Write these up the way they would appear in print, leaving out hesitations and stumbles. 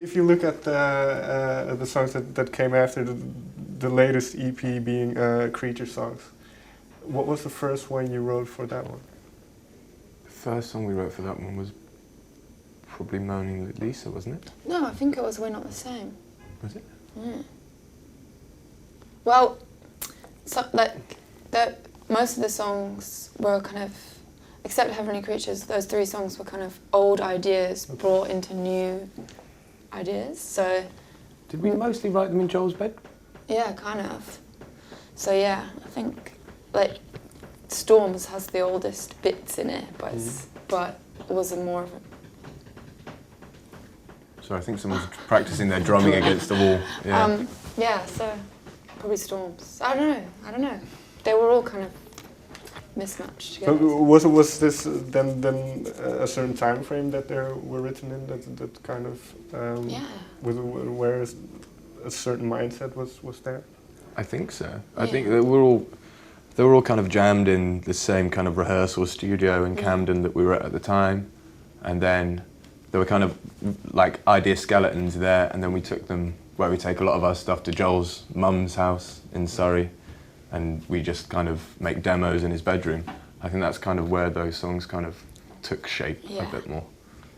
If you look at the songs that came after the latest EP being Creature Songs, what was the first one you wrote for that one? The first song we wrote for that one was probably Moaning Lisa, wasn't it? No, I think it was We're Not the Same. Was it? Yeah. Well, so, most of the songs were kind of, except Heavenly Creatures, those 3 songs were kind of old ideas brought into new ideas. So. Did we mostly write them in Joel's bed? Yeah, kind of. So yeah, I think like Storms has the oldest bits in it, but it wasn't more of a. So I think someone's practicing their drumming against the wall. Yeah. Yeah, so probably Storms. I don't know. They were all kind of mismatched together. So was this then a certain time frame that they were written in that kind of where a certain mindset was there? I think so. I think they were all kind of jammed in the same kind of rehearsal studio in Camden that we were at the time, and then there were kind of like idea skeletons there, and then we took them where we take a lot of our stuff to Joel's mum's house in Surrey, and we just kind of make demos in his bedroom. I think that's kind of where those songs kind of took shape a bit more.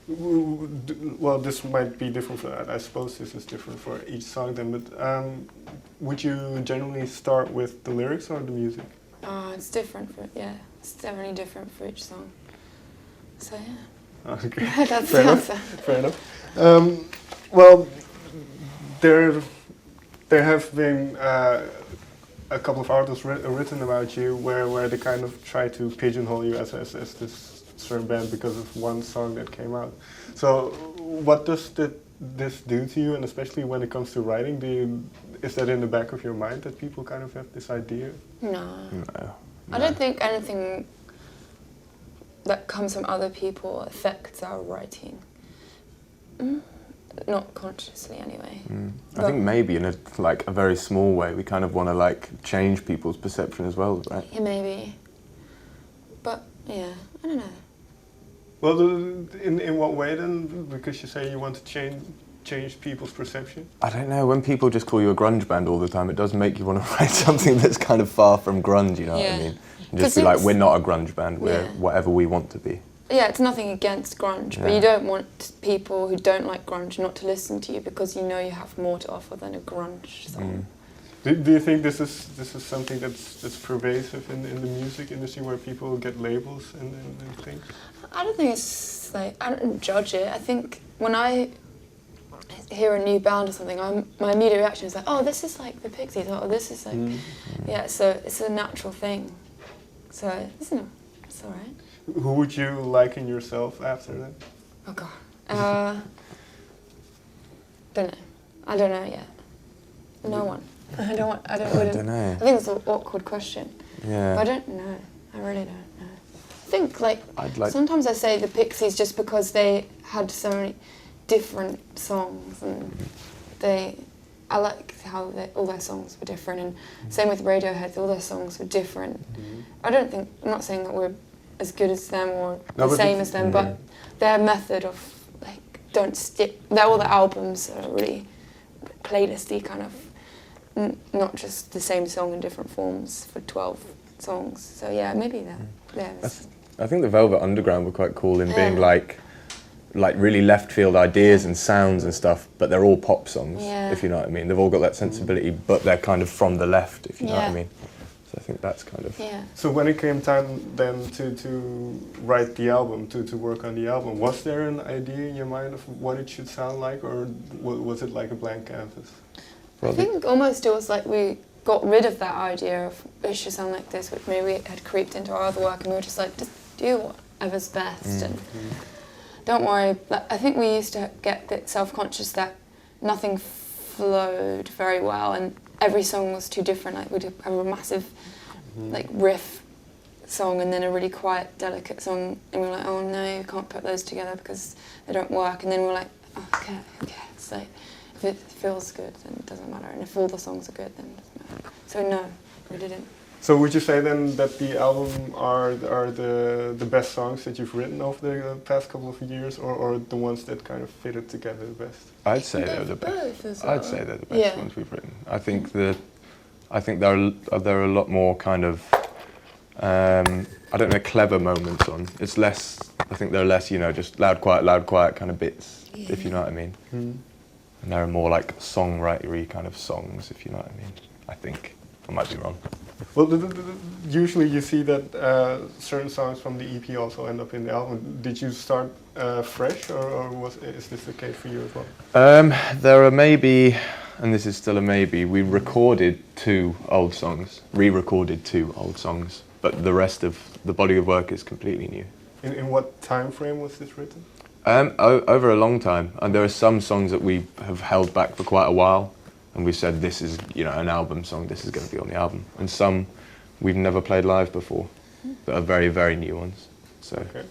Well, this might be different for that. I suppose this is different for each song then, but would you generally start with the lyrics or the music? It's different it's definitely different for each song. So yeah. Okay. That's Fair the enough. answer. Fair enough. Well, there have been a couple of articles written about you where they kind of try to pigeonhole you as this certain band because of one song that came out. So what does this do to you, and especially when it comes to writing, is that in the back of your mind that people kind of have this idea? No. I don't think anything that comes from other people affects our writing. Not consciously, anyway. I think maybe in a very small way we kind of want to change people's perception as well, right? Yeah, maybe. But yeah, I don't know. Well, in what way then? Because you say you want to change people's perception? I don't know, when people just call you a grunge band all the time, it does make you want to write something that's kind of far from grunge, you know what I mean? And just be like, we're not a grunge band, we're whatever we want to be. Yeah, it's nothing against grunge, but you don't want people who don't like grunge not to listen to you because you know you have more to offer than a grunge song. Do you think this is something that's pervasive in the music industry, where people get labels and things? I don't think it's I don't judge it. I think when I hear a new band or something, my immediate reaction is like, oh, this is like the Pixies, or this is like, so it's a natural thing. So it's all right. Who would you liken yourself after that? Oh God, don't know. I don't know yet. No one. I don't know. I think it's an awkward question. Yeah. But I don't know. I really don't know. I think sometimes I say the Pixies just because they had so many different songs, and I like how all their songs were different, and same with Radiohead, all their songs were different. I'm not saying that we're as good as them or the same as them, but their method of don't stick. All the albums are really playlisty kind of, not just the same song in different forms for 12 songs. So yeah, maybe that. I think the Velvet Underground were quite cool in being like really left field ideas and sounds and stuff, but they're all pop songs, if you know what I mean. They've all got that sensibility, but they're kind of from the left, if you know what I mean. So I think that's kind of... Yeah. So when it came time then to write the album, to work on the album, was there an idea in your mind of what it should sound like, or was it like a blank canvas? I think almost it was like we got rid of that idea of it should sound like this, which maybe had creeped into our other work, and we were just like, just do whatever's best, and don't worry. I think we used to get a bit self-conscious that nothing flowed very well, and every song was too different. Like we'd have a massive riff song and then a really quiet, delicate song, and we were like, oh no, you can't put those together because they don't work. And then we were like, oh, okay, it's like, if it feels good, then it doesn't matter, and if all the songs are good, then it doesn't matter. So no, we didn't. So would you say then that the album are the best songs that you've written over the past couple of years, or the ones that kind of fitted together the best? I'd say they're the best. I'd say they're the best ones we've written. I think there are a lot more kind of I don't know, clever moments on. It's less. I think there are less, you know, just loud, quiet kind of bits, if you know what I mean. And there are more like songwritery kind of songs, if you know what I mean. I think I might be wrong. Well, usually you see that certain songs from the EP also end up in the album. Did you start fresh, or is this the case for you as well? There are maybe, and this is still a maybe, we recorded 2 old songs, re-recorded 2 old songs, but the rest of the body of work is completely new. In what time frame was this written? Over a long time, and there are some songs that we have held back for quite a while. And we said, this is, you know, an album song, this is going to be on the album. And some we've never played live before, that are very, very new ones. So, okay.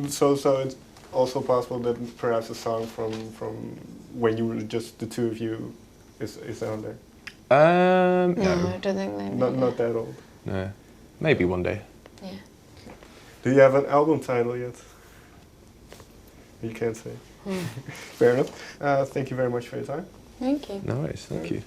So it's also possible that perhaps a song from when you were just the 2 of you is on there? No, I don't think they not that old? No, maybe one day. Yeah. Do you have an album title yet? You can't say. Fair enough. Thank you very much for your time. Thank you. No worries, thank you.